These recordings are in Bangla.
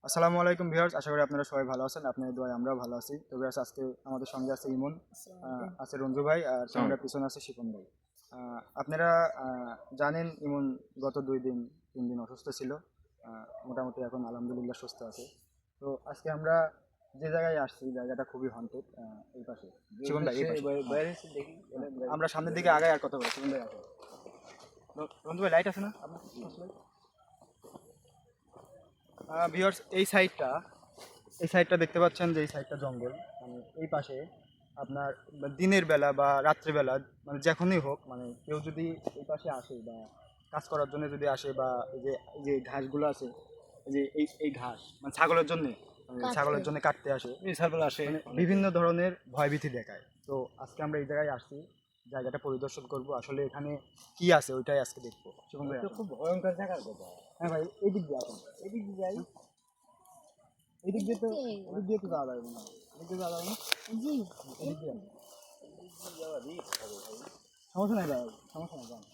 আসসালামু আলাইকুম ভিউয়ার্স, আশা করি আপনারা সবাই ভালো আছেন। আপনাদের দোয়ায় আমরাও ভালো আছি। তো ভিউয়ার্স, আজকে আমাদের সঙ্গে আছে ইমন, আছে রঞ্জু ভাই, আর ক্যামেরার পিছনে আছে শিপন ভাই। আপনারা জানেন ইমন গত 2-3 দিন অসুস্থ ছিল। মোটামুটি এখন আলহামদুলিল্লাহ সুস্থ আছে। তো আজকে আমরা যে জায়গায় আসছি, জায়গাটা খুবই হন্টেড। এই পাশে শিপন ভাই, এই পাশে। আমরা সামনের দিকে আগাই আর কথা বলি। শিপন ভাই আসো। রঞ্জু ভাই, লাইট আছে না আপনার? ভিউয়ার্স, এই সাইডটা দেখতে পাচ্ছেন যে এই সাইডটা জঙ্গল। মানে এই পাশে আপনার দিনের বেলা বা রাত্রিবেলা, মানে যখনই হোক, মানে কেউ যদি এই পাশে আসে বা কাজ করার জন্য যদি আসে, বা এই যে ঘাসগুলো আছে, এই ঘাস মানে ছাগলের জন্য কাটতে আসে, মানে বিভিন্ন ধরনের ভয়ভীতি দেখায়। তো আজকে আমরা এই জায়গায় আসছি, জায়গাটা পরিদর্শন করব, আসলে এখানে কি আছে ওইটাই আজকে দেখবো। খুব ভয়ঙ্কর জায়গার কথা। হ্যাঁ ভাই, এই দিক দিয়ে আসুন, এই দিক দিয়ে যাই। এদিক দিয়ে তো যাওয়া যাবে না, এদিক দিয়ে যাওয়া যাবে না। জি, এদিক দিয়ে সমস্যা নাই ভাই, সমস্যা নাই, যান।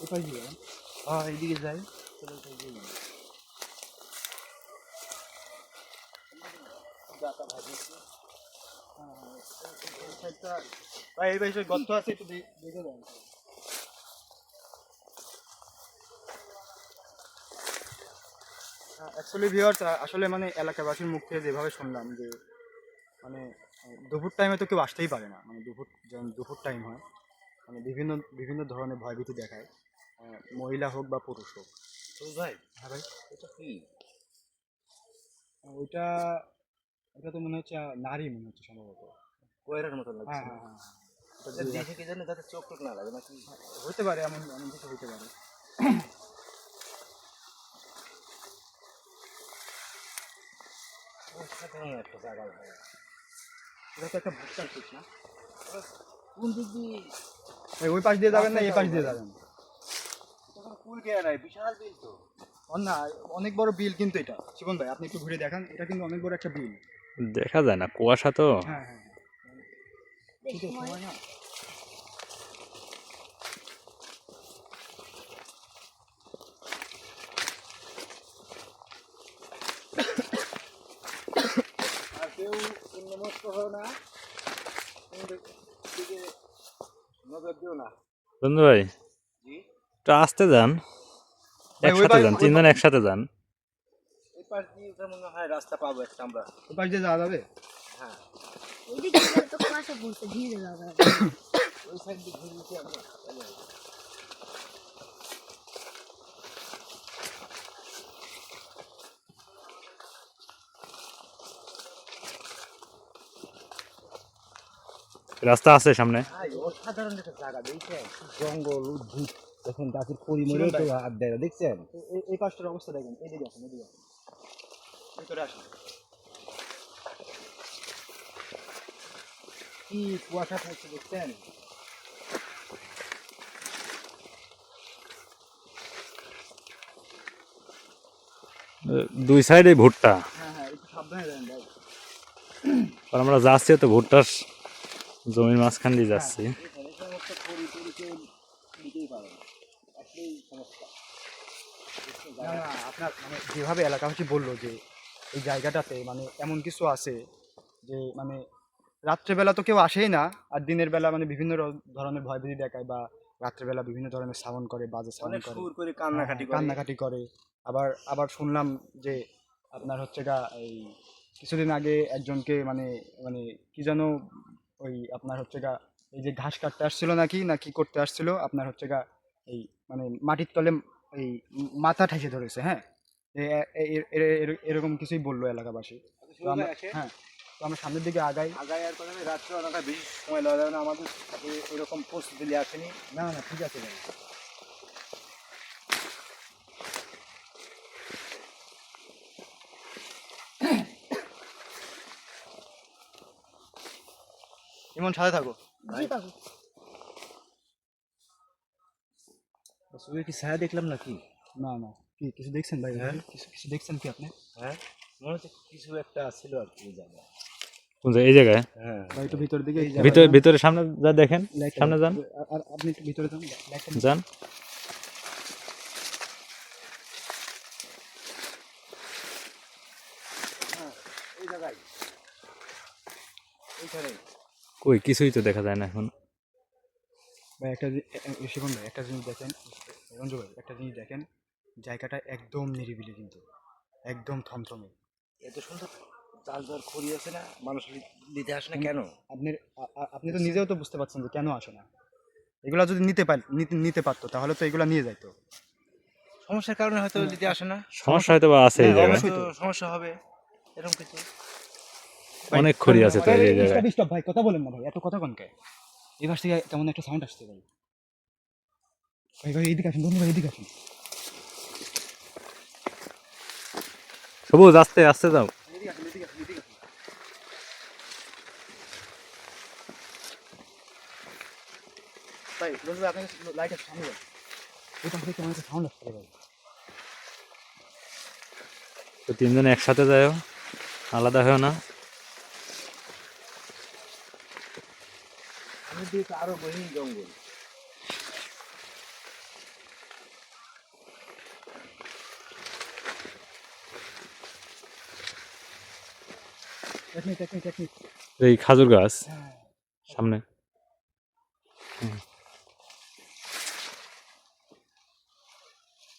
এপাশ দিয়ে যান। এইদিকে যাই। চলো, এপাশ দিয়ে যাই। এই সাইডটা ভাই, এই পাশে গর্ত আছে, একটু দেখে যান। অ্যাকচুয়ালি ভিউয়ার্স, আসলে মানে এলাকাবাসীর মুখ থেকে যেভাবে শুনলাম যে মানে দুপুর টাইমে তো কেউ আসতেই পারে না, মানে যখন দুপুর টাইম হয়, মানে বিভিন্ন বিভিন্ন ধরনের ভয়ভীতি দেখায়, মহিলা হোক বা পুরুষ হোক। তো ভাই, হ্যাঁ ভাই, এটা কি? ওইটা ওটা তো মনে হচ্ছে নারী, মনে হচ্ছে সম্ভবত। কয়রার মতো লাগছে হ্যাঁ না? হ্যাঁ হ্যাঁ হ্যাঁ, ওটা এটা দিয়ে দেখে কি জানি যাতে চোখ টোক না লাগে নাকি? হতে পারে, এমন এমন কিছু হতে পারে। অসাধারণ একটা জায়গা ভাই। এটা তো একটা ভুট্টার পিক না? কোন দিক দিয়ে? ওই পাশ দিয়ে যাবেন না এই পাশ দিয়ে যাবেন? তখন কুল কেয়া নাই, বিশাল বিল তো। না, অনেক বড় বিল কিন্তু এটা। শিবন ভাই, আপনি একটু ঘুরে দেখান, এটা কিন্তু অনেক বড় একটা বিল। দেখা যায় না, কুয়াশা তো। হ্যাঁ হ্যাঁ হ্যাঁ, শীতের সময় না। আর কেউ উন্নমস্ত হয় না, কোন দিকে নজর দিও না। বন্ধু ভাই, জি, একটু আসতে যান, ভাই, একসাথে যান, তিনজন একসাথে যান। এই পাশ দিয়ে ওটা মনে হয় রাস্তা পাবো একটা আমরা। ওই পাশ দিয়ে যাওয়া যাবে? হ্যাঁ, ওইদিকে গেলে তো কুয়াশা পড়ছে, ভিজে যাবে। ওই সাইড দিয়ে ঘুরে দিচ্ছি আমরা। চলে যাবো। রাস্তা আছে সামনে। ভাই, অসাধারণ একটা জায়গা দেখছেন, জঙ্গল উদ্ভিদ, দেখেন গাছের পরিমরেও তো হাত দেয় না, দেখছেন? এই পাশটার অবস্থা দেখেন, এইদিকে আসুন, এদিকে আসুন, ভিতরে আসুন। কি কুয়াশা থাকছে দেখছেন? দুই সাইডে ভুট্টা, হ্যাঁ হ্যাঁ, একটু সাবধানে যাবেন ভাই। আর আমরা যাচ্ছি তো ভুট্টার জমির মাঝখান দিয়ে যাচ্ছি। এখানে সমস্ত পরিচয় দিতেই পারে না, আসলেই সমস্যা। না না, আপনার মানে যেভাবে এলাকাবাসী বললো যে এই জায়গাটাতে মানে এমন কিছু আছে যে মানে রাত্রেবেলা তো কেউ আসেই না, আর দিনের বেলা মানে বিভিন্ন ধরনের ভয়ভীতি দেখায়, বা রাত্রেবেলা বিভিন্ন ধরনের সাউন্ড করে, বাজে সাউন্ড অনেক করে। সুর করে হ্যাঁ, কান্নাকাটি করে। কান্নাকাটি করে। আবার আবার শুনলাম যে আপনার হচ্ছে গা এই কিছুদিন আগে একজনকে মানে মানে কি যেন, ওই আপনার হচ্ছে গা এই যে ঘাস কাটতে আসছিল নাকি না কি করতে আসছিল, আপনার হচ্ছে গা এই মানে মাটির তলে এই মাথা ঠেসে ধরেছে। হ্যাঁ, এরকম কিছুই বললো এলাকাবাসী। তো আমরা, হ্যাঁ, তো আমরা সামনের দিকে আগাই। আগায় আর কথা রাত্রে অনেকটা বেশি সময় লাগা যাবে না, আমাদের এরকম প্রস্তুতি নিয়ে আসেনি। না না, ঠিক আছে ভাই। ইমন, সাথে থাকো। জি কাকু। শুয়ে কি ছায়া দেখলাম নাকি? না না, কি কিছু দেখছেন ভাই? হ্যাঁ। কিছু কিছু দেখছেন কি আপনি? হ্যাঁ মনে হচ্ছে কিছু একটা ছিল আর কি জায়গা। কোন জায়গায়? এই জায়গায় হ্যাঁ ভাই একটু ভিতর দিকে ভিতরে ভিতরে সামনে যা দেখেন, লাইটটা সামনে যান, আর আপনি একটু ভিতরে যান, লাইটটা যান। এই জায়গায় এইখানে কই কিছুই তো দেখা যায় না এখন। ভাই শিবন ভাই একটা জিনিস দেখেন, রঞ্জু ভাই একটা জিনিস দেখেন, জায়গাটা একদম নিরিবিলি কিন্তু, একদম থমথমে। এত সুন্দর জাল জাল খড়ি আছে না, মানুষ নিতে আসে না কেন? আপনি তো নিজেও তো বুঝতে পারছেন যে কেন আসে না। এগুলা যদি নিতে পারতো তাহলে তো এগুলা নিয়ে যাইতো। সমস্যার কারণে হয়তো নিতে আসে না। সমস্যা হয়তো বা আছে এই হ্যাঁ, জায়গায়, অবশ্যই তো সমস্যা হবে এরকম কিছু। অনেক খড়ি আছে তো এই জায়গায়। স্টপ ভাই, কথা বলেন না ভাই, এত কথা কনকে। এই পাশ থেকে কেমন একটা সাউন্ড আসছে ভাই। ভাই এদিকে আসুন, বন্ধু ভাই এদিকে আসুন। সবুজ আস্তে আস্তে যাও। এদিকে আসুন, এদিকে আসুন, এদিকে আসুন। ভাই রঞ্জু ভাই আপনার লাইট আছে সামনে ভাই। এই পাশ থেকে কেমন একটা সাউন্ড আসছে ভাই। তো তিনজন একসাথে যাও, আলাদা হয় না। আমি দিকে তো আরো গহীন জঙ্গল। টেকনিক। এই খাজুর গাছ সামনে।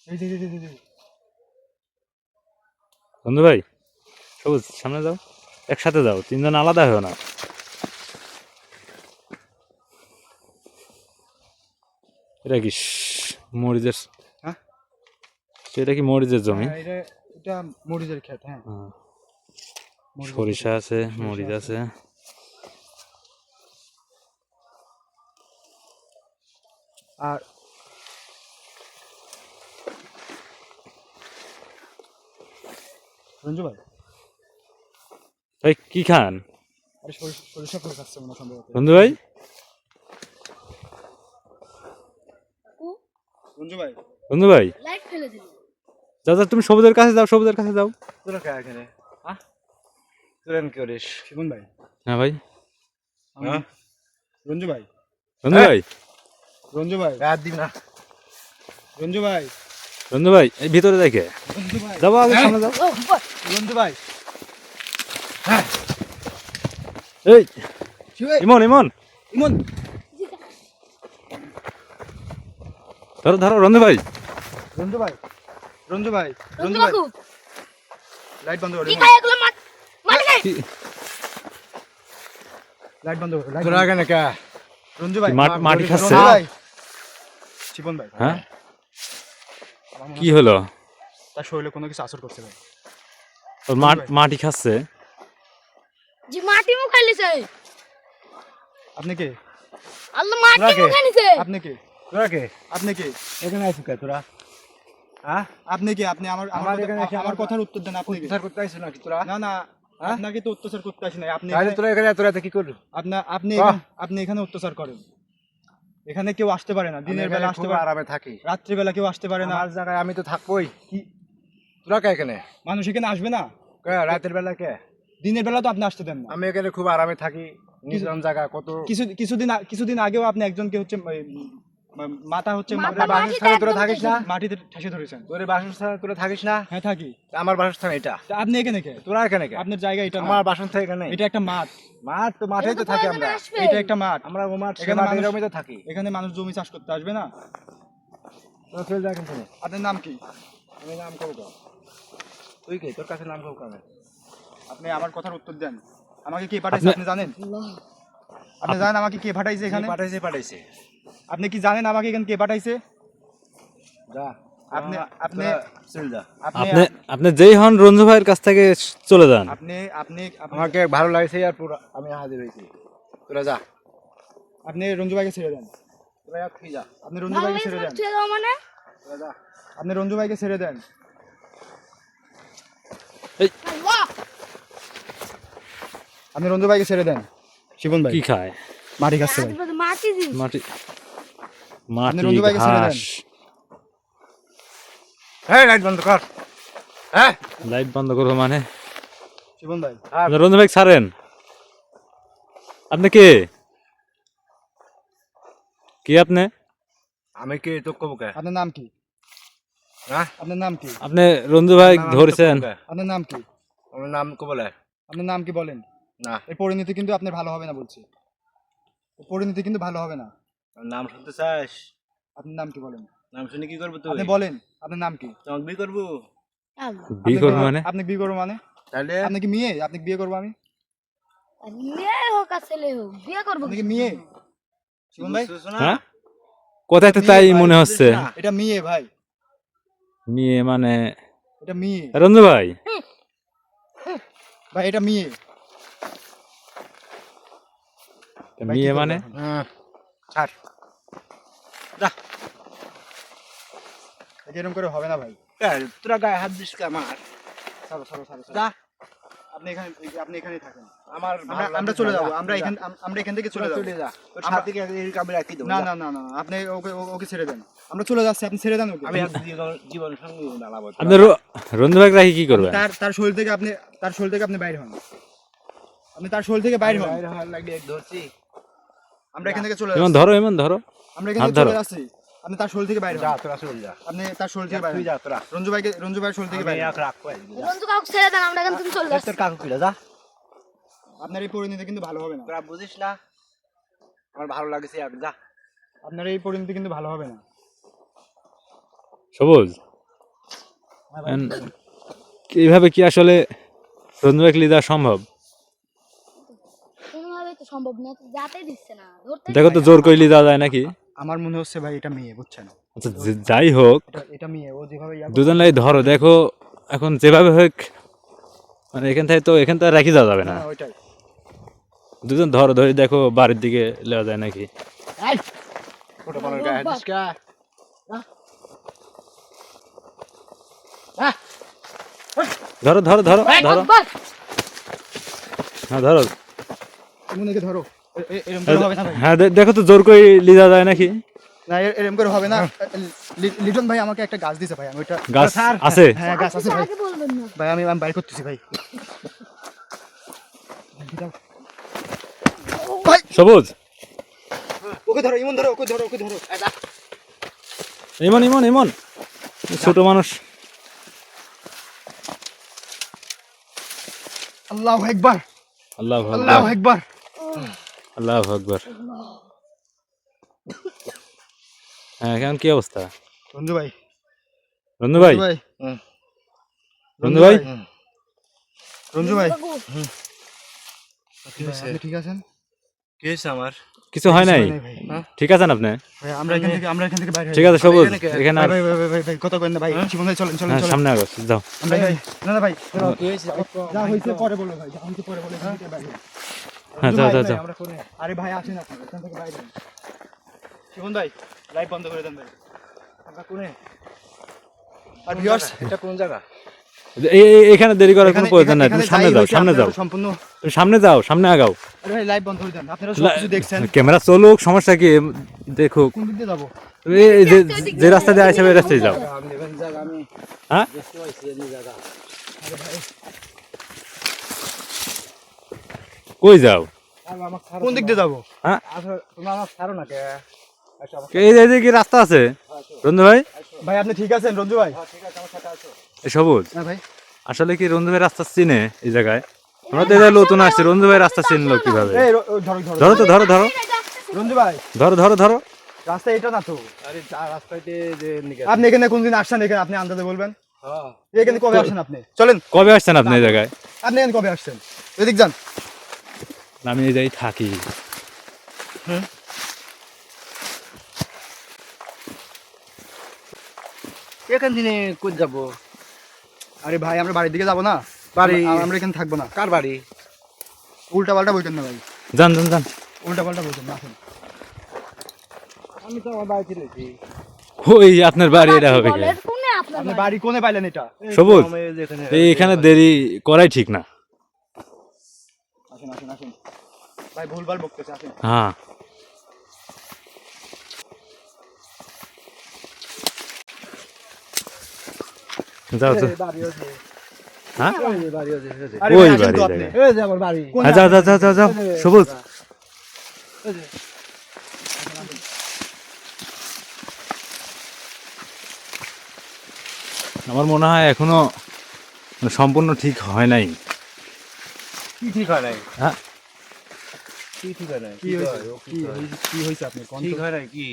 এই যে বন্ধু ভাই সবুজ সামনে যাও, একসাথে যাও, তিনজন আলাদা হয় না। এটা কি মরিচের? হ্যাঁ? সেটা কি মরিচের জমি? এটা মরিচের ক্ষেত। হ্যাঁ, হ্যাঁ। মরিচের সরিষা ক্ষেত। আছে, সরিষা মরিচ আছে। আর রঞ্জু ভাই ভাই কি খান আরে সরিষা ফুল খাচ্ছে মনে হয় সম্ভবত। বন্ধু ভাই? রঞ্জু ভাই বন্ধু ভাই লাইট ফেলে দিল। যাও যাও, তুমি সবুজের কাছে যাও, সবুজের কাছে যাও। তোরা কে এখানে? হ্যাঁ তোরা কি করিস? শিবন ভাই, হ্যাঁ ভাই। হ্যাঁ রঞ্জু ভাই, বন্ধু ভাই, রঞ্জু ভাই, রাত দিবি না। রঞ্জু ভাই, বন্ধু ভাই এই ভিতরে দেখে রঞ্জু ভাই, যাবো, আগে সামনে যাও। রঞ্জু ভাই, এই শিব ভাই, ইমন ইমন ইমন, ধরো ধরো রন্ধু ভাই। রঞ্জু ভাই, রঞ্জু ভাই, রঞ্জু রঞ্জু ভাই, কাকু লাইট বন্ধ করো, কি খায় এগুলো মাটি খায়? কি- লাইট বন্ধ করো, লাইট তোরা এখানে কে? রঞ্জু ভাই, মাটি খাচ্ছে? রঞ্জু ভাই, শিবন ভাই, হ্যাঁ আমার মনে কি হয় হলো? তার শরীরে কোনো কিছু আসর করছে ভাই। ওর মাটি খাচ্ছে? জি মাটি মুখ খাইছে। আপনি কে? আল্লাহ মাটি তোরা কে? মুখ খাইছে। আপনি কে? তোরা কে? আপনি কে? এখানে আছিস কে তোরা? হ্যাঁ আপনি কে? আপনি আমার আমার এখানে এসে আমার কথার উত্তর দেন। আপনি কে? অত্যাচার করতে আইছিস নাকি তোরা? না না, হ্যাঁ? আপনাকে তো অত্যাচার করতে আসি নাই। আপনি তাহলে তোরা এখানে তোরা কি করবি? আপনি এখানে অত্যাচার করেন। এখানে কেউ আসতে পারে না, দিনের বেলা আসতে খুব পারে, আরামে থাকি। রাত্রিবেলা কেউ আসতে পারে না। আমার জায়গায় আমি তো থাকবোই। কি তোরা কে এখানে? মানুষ এখানে আসবে না? কে রাতের বেলা কে? দিনের বেলা তো আপনি আসতে দেন না। আমি এখানে খুব আরামে থাকি, নির্জন জায়গা কত। কিছুদিন আগেও আপনি একজনকে হচ্ছে মাথা হচ্ছে মাথা বাসস্থানে তোরা থাকিস না? মাটিতে ঠেসে ধরেছেন। তোর বাসস্থানে তোরা থাকিস না? হ্যাঁ থাকি। তা আমার বাসস্থান এটা। তা আপনি এখানে কে? তোরা এখানে কে? আপনার জায়গা এটা না। আমার বাসস্থান এখানে। এটা একটা মাঠ। মাঠ তো মাঠেই তো থাকি আমরা। এটা একটা মাঠ। আমরা ও মাঠ এখানে এখানে মানুষ- জমিতে থাকি। এখানে মানুষ জমি চাষ করতে আসবে না। তোরা চলে যা কিন্তু। আপনার নাম কি? আমি নাম করব। তুই কে? তোর কাছে নাম করব কেন? আপনি আমার কথার উত্তর দেন। আমাকে কে পাঠাইছে আপনি জানেন? আপনি জানেন আমাকে কে পাঠাইছে এখানে? পাঠাইছে। আপনি কি জানেন আমাকে এখানে কে পাঠাইছে? যা আপনি চল যা। আপনি আপনি যেই হন রঞ্জু ভাইয়ের কাছ থেকে চলে যান। আপনি আপনি আমাকে ভালো লাগছে আর পুরো আমি হাজির হয়েছি। তোরা যা। আপনি রঞ্জু ভাইকে ছেড়ে দেন। তোরা তুই যা। আপনি রঞ্জু ভাইকে ছেড়ে দেন। মানে তোরা যা। আপনি রঞ্জু ভাইকে ছেড়ে দেন। আল্লাহ আপনি রঞ্জু ভাইকে ছেড়ে দেন। শিবন ভাই কি খায়? মাটি খাচ্ছে ভাই। মাটি দিন। মাটি রঞ্জু ভাইকে ছেড়ে দেন। ঘাস। হ্যাঁ লাইট বন্ধ কর। হ্যাঁ লাইট বন্ধ করবো মানে শিবন ভাই রঞ্জন ভাই ছাড়েন। আপনি কে কি আপনি আমি কি তো কব কে? আপনার নাম কি? হ্যাঁ আপনার নাম কি? আপনি রঞ্জু ভাই ধরেছেন? আপনার নাম কি? আমার নাম কো বলে? আপনার নাম কি বলেন? না এই পরিণতি কিন্তু আপনার ভালো হবে না বলছি। এই পরিণতি কিন্তু ভালো হবে না। নাম শুনতে চাস? আপনার নাম কি বলেন? নাম শুনে কি করবো তুই? আপনি বলেন আপনার নাম কি? তোমাকে বিয়ে করবো? আল্লাহ বিয়ে করবো মানে? আপনি বিয়ে করবো মানে? তাহলে আপনি কি মেয়ে? আপনি বিয়ে করবো আমি? মেয়ে হোক আর ছেলে হোক বিয়ে করবো আপনি কি মেয়ে? শিবন ভাই বুঝতেছো না? হ্যাঁ কোথায় তো তাই মনে হচ্ছে। এটা মেয়ে ভাই, মেয়ে মানে এটা মেয়ে রঞ্জু ভাই ভাই, এটা মেয়ে। ভাই, কি মেয়ে করবো মানে এখন? ছাড়। যা। এরকম করে হবে না ভাই। তোরা গায়ে হাত দিস কে আমার? ছাড়ো ছাড়ো ছাড়ো ছাড়ো। যা। আপনি এখানেই থাকেন। আমার আমরা চলে যাবো। আমরা এখান থেকে চলে যাবো। চলে যা। তোর সাথে কি এই কামে রাখি দেবো। না না না না, আপনি ওকে ছেড়ে দেন। আমরা চলে যাচ্ছি, আপনি ছেড়ে দেন ওকে। আমি জীবন সঙ্গী দাঁড়াবো। আপনি রঞ্জু ভাই রাখি কি করবেন? তার শরীর থেকে আপনি বাইরে হন। আপনি তার শরীর থেকে বাইরে হন। বাইরে হওয়ার লাগে ধরছি। আমরা এখান থেকে চলে এমন যাচ্ছি। ধরো এমন ধরো। আমরা এখান হাত থেকে চলে ধরো। যাচ্ছি। আপনি তার শরীর থেকে বাইরে যা হন। তোরা চলে যা। আপনি তার শরীর থেকে বাইরে তুই হন। যা তোরা। রঞ্জু ভাইয়ের শরীর থেকে আমি বাইরে হন। এক রাখ কই। রঞ্জু কাউকে ছেড়ে দেন আমরা এখান থেকে চলে যাচ্ছি তোর কাকু কিলা যা। আপনার এই পরিণতি কিন্তু ভালো হবে না। তোরা বুঝিস না? আমার ভালো লাগছে এক যা। আপনার এই পরিণতি কিন্তু ভালো হবে না। সবুজ এইভাবে কি আসলে রঞ্জু ভাই লিয়ে যাওয়া সম্ভব? কোনোভাবে তো সম্ভব না যাতে দিচ্ছে না ধরতে দেখো তো জোর করে লিয়ে যাওয়া যায় নাকি? আমার মনে হচ্ছে ভাই এটা মেয়ে, বুঝছেন? আচ্ছা যাই হোক এটা মেয়ে, ও যেভাবে দুজন লাই ধরো, দেখো এখন যেভাবে হোক মানে এখান থেকে রাখি যাওয়া যাবে না। ওইটাই। দুজন ধরো ধরে দেখো বাড়ির দিকে নেওয়া যায় নাকি। ছোট মানুষ গায়ে হাত দিস কে? ধরো ধরো ধরো ধরো বাস হ্যাঁ ধরো। এমনকে ধরো। এরকম করে হবে না ভাই। হ্যাঁ দেখো তো জোর করে লিয়ে যাওয়া যায় নাকি? না এরকম করে হবে না। লিটন ভাই আমাকে একটা গাছ দিয়েছে ভাই, আমি ওইটা গাছ আছে? হ্যাঁ গাছ আছে ভাই। আগে বলবেন না ভাই আমি বাইর করতেছি ভাই। ভাই সবুজ ওকে ধরো, ইমন ধরো, ওকে ধরো, ওকে ধরো। ইমন ইমন ইমন ছোট মানুষ। আল্লাহু আকবার, আল্লাহু আল্লাহু আকবার আকবার। আল্লাহু আকবার। হ্যাঁ কেমন কি অবস্থা রঞ্জু ভাই, রঞ্জু ভাই? ভাই, রঞ্জু ভাই রঞ্জু ভাই, কাকু, আপনি ঠিক আছেন? কি হয়েছে আমার? কিছু হয় নাই? ভাই। ঠিক আছেন আপনি? ভাই আমরা এখান থেকে বাইরে হই। ঠিক আছে সবুজ এখানে ভাই ভাই ভাই ভাই ভাই কথা কইন না ভাই। জীবন ভাই চলেন চলেন হ্যাঁ চলেন। সামনে আগো যাও। আমরা ভাই না না ভাই, কি হয়েছে? যা হইছে পরে বলো ভাই, যা হইছে পরে বলো। এখান থেকে বাইরে হই। হ্যাঁ রঞ্জু যাও ভাই, যাও ভাই, যাও। আমরা করে আরে ভাই আসেন আপনি এখান থেকে বাইরে হন। জীবন ভাই লাইভ বন্ধ করে দেন ভাই। আমরা কোনে? আর ভিউয়ার্স এটা কোন জায়গা? এখানে দেরি করার কোনো প্রয়োজন নাই, তুমি সামনে যাও সামনে যাও, সম্পূর্ণ। তুমি সামনে যাও সামনে আগাও। আরে ভাই লাইভ বন্ধ করে দেন, আপনারা সব কিছু দেখছেন। ক্যামেরা চলুক সমস্যা কি দেখুক। কোন দিক দিয়ে যাবো? এই যে রাস্তা দিয়ে আসবে ওই রাস্তায় যাও। আমি দেখেন জায়গা আমি হ্যাঁ দেখতে পাইছি এই জায়গা। কই যাও? আমার ছাড়ো। কোন দিক দিয়ে যাবো? হ্যাঁ আসলে তুমি আমার ছাড়ো না কে? আসো আমার। এই যে কি রাস্তা আছে রঞ্জু ভাই? ভাই আপনি ঠিক আছেন রঞ্জু ভাই? ঠিক আছে আমার সাথে আসো। এই সবুজ না ভাই আসলে কি রঞ্জু ভাই রাস্তা চিনে এই জায়গায়? আমরা তো এই জায়গায় নতুন আসছি, রঞ্জু ভাই রাস্তা চিনলো কিভাবে? এই ধরো ধরো ধরো তো ধরো ধরো রঞ্জু ভাই, ধরো ধরো ধরো। রাস্তা এটা না তো। আরে যা রাস্তাতে যে নিকে। আপনি এখানে কোনদিন আসছেন? এখানে আপনি আন্দাজে বলবেন। হ্যাঁ। এখানে কবে আসছেন আপনি? চলেন, কবে আসছেন আপনি এই জায়গায়? আপনি এখানে কবে আসছেন? এদিক যান। আমি এই জায়গায় থাকি। এখান থেকে কই যাব? আরে ভাই আমরা বাড়ির দিকে যাবো না? বাড়ি? আমরা এখানে থাকবো না। কার বাড়ি? উল্টা পাল্টা বইতেন না ভাই, যান যান যান। উল্টা পাল্টা বইতেন না। আসেন। আমি তো আমার বাড়িতে রয়েছি। ওই আপনার বাড়ি এটা হবে কি? বলের কোনে আপনার আপনি বাড়ি? বাড়ি কোনে পাইলেন এটা? সবুজ আমি যেখানে এখানে দেরি করাই ঠিক না। আসেন আসেন আসেন ভাই, ভুলভাল বকতেছে, আসেন। হ্যাঁ যাও যাও বাড়ি আছে হ্যাঁ বাড়ি আছে আরে ওই ভাই, আসেন বাড়ি তো আপনি। জায়গা। এই যে আমার বাড়ি হ্যাঁ যাও যাও যাও যাও যাও সবুজ আমার মনে হয় এখনো মানে সম্পূর্ণ ঠিক হয় নাই কি ঠিক হয় নাই হ্যাঁ কি ঠিক হয় নাই কি হয়েছে কি হয়েছে আপনি কোন ঠিক হয় নাই কি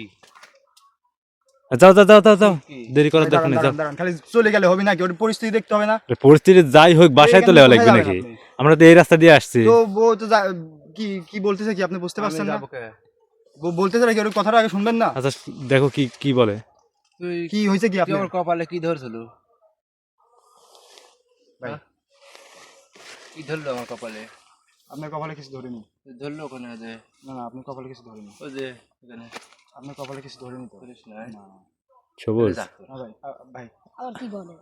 যাও যাও যাও যাও যাও দেরি করার দরকার দাঁড়ান, নেই যাও দাঁড়ান, দাঁড়ান, খালি চলে গেলে হবে নাকি ওর পরিস্থিতি দেখতে হবে না পরিস্থিতি যাই হোক বাসায় তো এখানে লেওয়া কোথায় লাগবে যাবেন নাকি আপনি? আমরা তো এই রাস্তা দিয়ে আসছি তো বউ তো কি কি বলতেছে কি আপনি বুঝতে পারছেন না বউ বলতেছে নাকি ওর কথাটা আগে শুনবেন না আচ্ছা দেখো কি কি বলে তুই কি হয়েছে কি কি আপনি আমার কপালে কি ধরছিল ভাই। কি ধরলো আমার কপালে আপনার কপালে কিছু ধরেনি ধরলো ওখানে যে না না আপনার কপালে কিছু ধরেনি ওই যে ওখানে আপনার কপালে কিছু ধরেনি তো করিস না না সবুজ না ভাই ভাই আবার কি বলে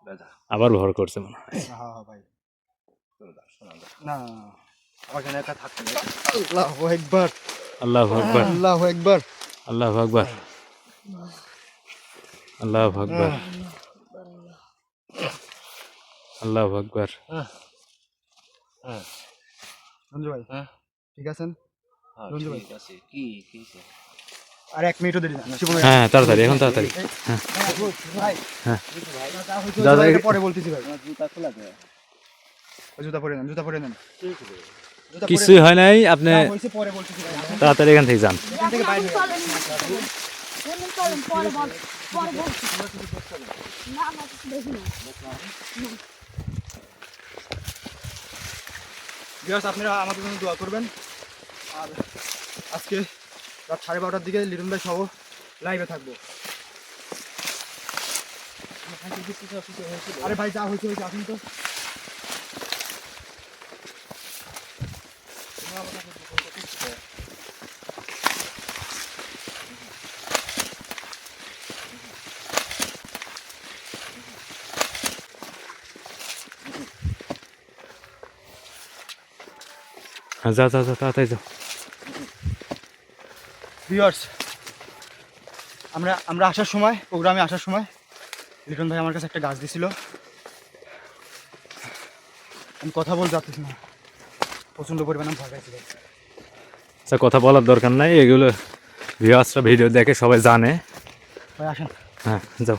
দাদা আবার ভর করছে মনে হয় হ্যাঁ হ্যাঁ ভাই শোনা না না না ওখানে একা থাকতে আল্লাহু আকবার আল্লাহু আকবার আল্লাহু আকবার আল্লাহু আকবার আল্লাহু আকবার আল্লাহু আকবার রঞ্জু ভাই হ্যাঁ ঠিক আছেন রঞ্জু ভাই। ঠিক আছে কি কি আর 1 মিনিটও দেরি না শিবু ভাই হ্যাঁ তাড়াতাড়ি এখন তাড়াতাড়ি ভাই হ্যাঁ। দাদা দাদা, পরে বলতেছি ভাই জুতা খোলা দেয় ওই জুতা পরে নেন জুতা পরে নেন জুতা পরে কিছুই হয় নাই আপনি নেন। হয়েছে পরে বলতেছি ভাই তাড়াতাড়ি এখান থেকে যান এখান থেকে বাইরে হয়ে চলেন চলেন পরে বল পরে বলছি না না কিছু দেখি না বিয়াস আপনারা আমাদের জন্য দোয়া করবেন আর আজকে রাত 12:30টার দিকে লিটন ভাই সহ লাইভে থাকবো আরে ভাই যা হয়েছে হয়েছে আসুন তো হ্যাঁ যাও যাও যাও তাড়াতাড়ি যাও ভিউয়ার্স আমরা আমরা আসার সময় প্রোগ্রামে আসার সময় লিটন ভাই আমার কাছে একটা গাছ দিছিল আমি কথা বলতে পারতেছি না প্রচণ্ড পরিমাণে ভয় পাইছি ভাই আচ্ছা কথা বলার দরকার নাই এগুলো ভিউয়ার্সরা ভিডিও দেখে সবাই জানে ভাই আসেন হ্যাঁ যাও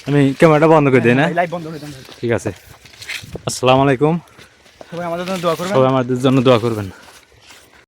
আমি ক্যামেরাটা বন্ধ করে দিই না লাইভ বন্ধ করে দেন ভাই। ঠিক আছে আসসালামু আলাইকুম সবাই আমাদের জন্য দোয়া করবেন সবাই আমাদের জন্য দোয়া করবেন